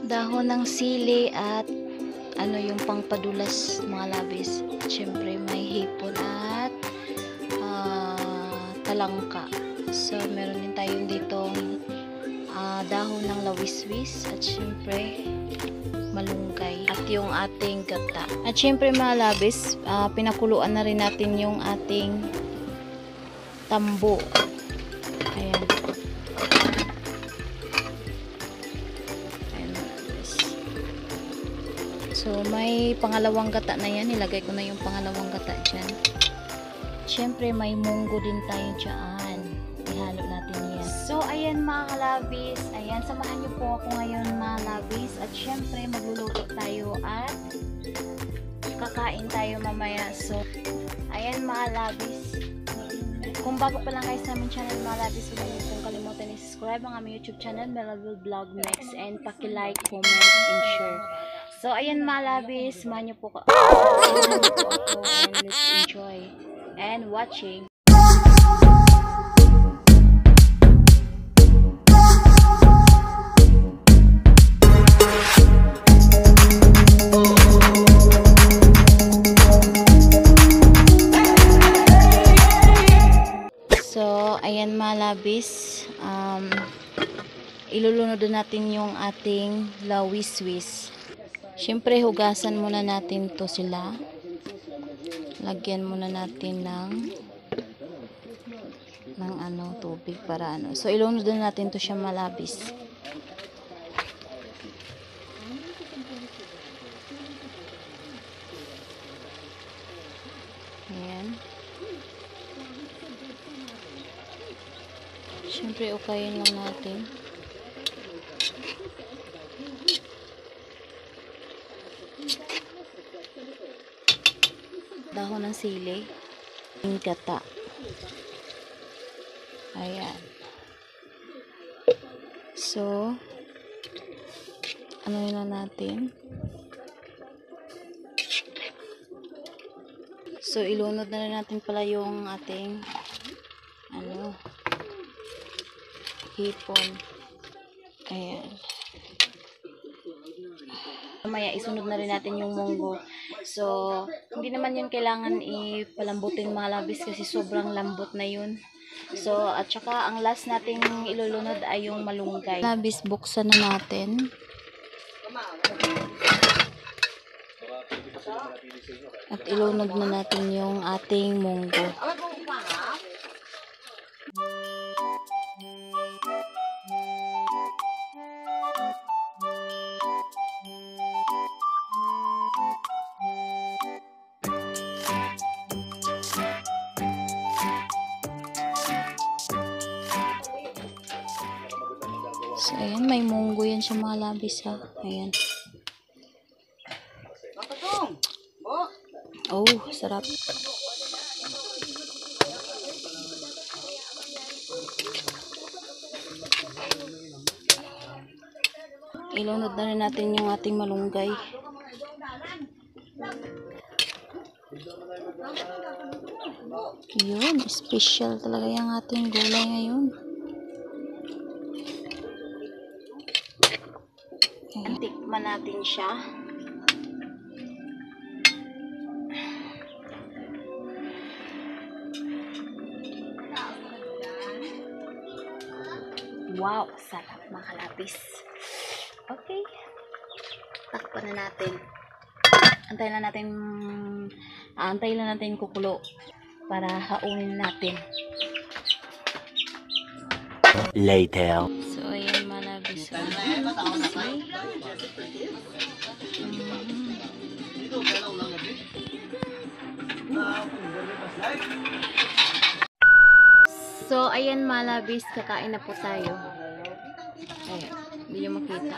dahon ng sili at ano yung pangpadulas mga labis. At syempre may hipon at talangka. So meron din tayo ditong dahon ng lawiswis at syempre malunggay at yung ating gata. At syempre mga labis, pinakuluan na rin natin yung ating tambo. Ayan. Ayan mga labis. So may pangalawang gata na yan. Nilagay ko na yung pangalawang gata dyan. Syempre may munggo din tayo dyan. Ihalo natin yan. So ayan mga kalabis. Ayan, samahan niyo po ako ngayon mga labis. At syempre magluluto tayo at kakain tayo mamaya. So ayan mga labis. Kung bago pa lang kayo sa aming channel mga labis, huwag niyo pong kalimutan i-subscribe ang aming YouTube channel, Melville Vlog Next, and paki-like, comment, and share. So ayan mga labis, samahan niyo po ako and let's enjoy and watching. So ayan mga labis, ilulunod natin yung ating lawiswis. Syempre hugasan muna natin to sila. Lagyan muna natin ng tubig para ano. So ilunod natin to siya malabis. Ayan. Syempre ukayin lang natin. Dahon ng sili, yung gata. Ayan. So, ano na natin? So, ilunod na rin natin pala yung ating hipon. Ayan. Mamaya isunod na rin natin yung munggo. So, hindi naman yun kailangan ipalambutin mga labis kasi sobrang lambot na yun. So, at saka ang last nating ilulunod ay yung malunggay. Labis, buksan na natin. At ilunod na natin yung ating munggo. So, ayan, may munggo yan siya mga labis ha. Ayan. Oh, sarap. Ilunod na rin natin yung ating malunggay. Yun, special talaga yung ating gulay ngayon. Tikman natin siya. Wow, sarap mga kalabis. Okay. Takpan na natin. Antayin lang natin kukulo para haunin natin. Later. So, ayan mga labis. So, ayan mga labis, kakain na po tayo. Ayan, hindi nyo makita.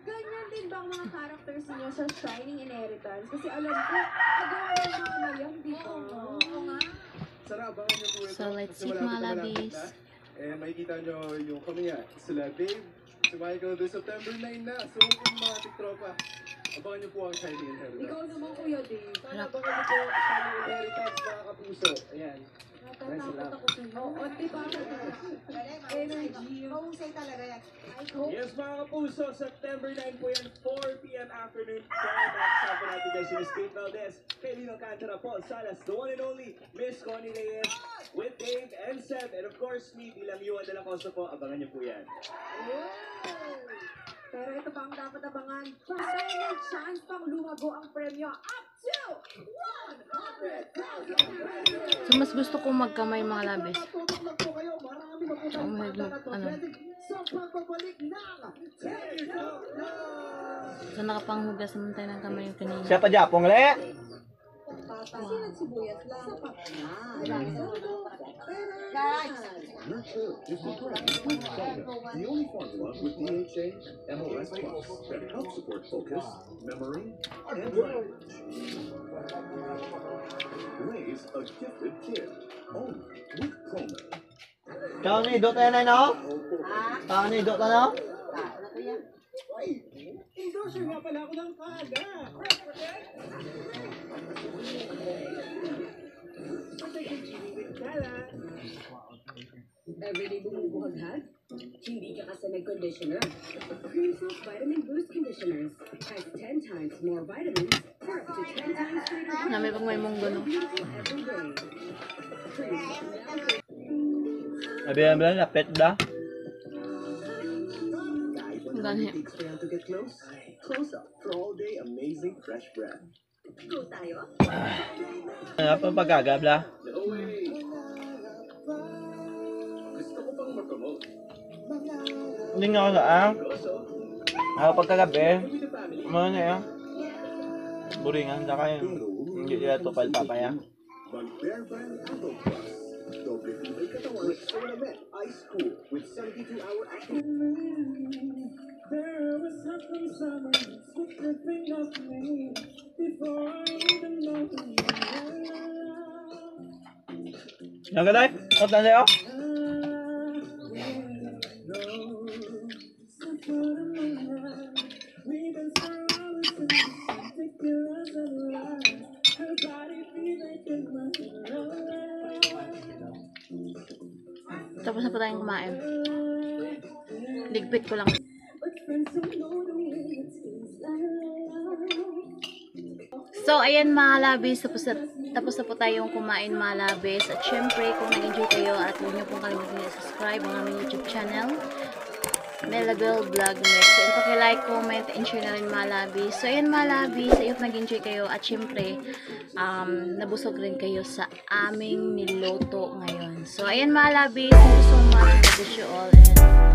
Ganyan din ba ang mga characters niyo sa Shining Inheritance? Kasi alam ko, nagawa ng mga yan dito. Oo nga. So, let's eat mga labis. Makikita nyo yung kami nga, sila Dave, Si Michael, this September 9 na. So, kung mga tiktropa, abangan niyo po ang Shining Inheritance. Ikaw naman, Kuya Dave. Sana abangan niyo po ang Shining Inheritance, mga kapuso. Ayan. Natatakot ako sa'yo. Oo, di ba? Energy. Mahusay talaga yan. Yes, mga kapuso, September 9 po yan, 4 p.m. afternoon. Kasama po natin guys si Miss Kate Valdez, kay Lino Cantara, Paul Salas, the one and only Miss Connie Reyes, with Dave and Seb, and of course me, bilang Yuan de la Costa po, abangan niyo po yan. Pero ito pa ang dapat abangan. Basta may chance pang lumago ang premyo up to 100,000 So, mas gusto kong magkamay mga labis. Tutok lang po kayo. Marami pa po tayong ano. sa pagbabalik ng Take Out So, nakapanghugas naman tayo ng kamay yung kanina. Siya pa Japong le. Papasin at sibuyas lang. Sapat na. Guys! The only formula with DHA, MOS Plus that helps support focus, memory, and language. Raise a gifted kid. Only with Promed. Kau ni dot na no? Kau ni dot na no? Endorser nga pala ako ng kaga. Everyday bumubuhaghag? Hindi ka kasi nag-conditioner. Creamsoft Vitamin Boost Conditioners has 10 times more vitamins for up to 10 times greater Nami pag may munggo, no? every day. Abi lapit da. Ang ganhi. Takes forever to get close. Close up for all day amazing fresh breath. Go tayo. Apa pagagabla? No way. Gusto ko pang mag-promote. Hindi nga ako saan. Also, Ako pagkagabi. with the family. Ano na yan? Buringan na kayo. Hindi nila ito palpapaya. Mag-Bear Brand Apple Plus. Doble tibay katawan. Sonamet Ice Cool with 72-hour active. There was something summer, slipping off me before I even know who you are. Yang galay? Kau tak ada? We've been surrounded since ridiculous and alive. Her body feeling like my Tapos na po tayong kumain. Ligpit ko lang. So, ayan mga labis, tapos na po tayong kumain mga labis. At syempre, kung nag-enjoy kayo at huwag niyo pong kalimutan i-subscribe ang aming YouTube channel, Melabel Vlog Next. And paki-like, comment, and share na rin mga labis. So, ayan mga labis, ayun nag-enjoy kayo. At syempre, nabusog rin kayo sa aming niloto ngayon. So, ayan mga labis, thank you so much. God bless you all. And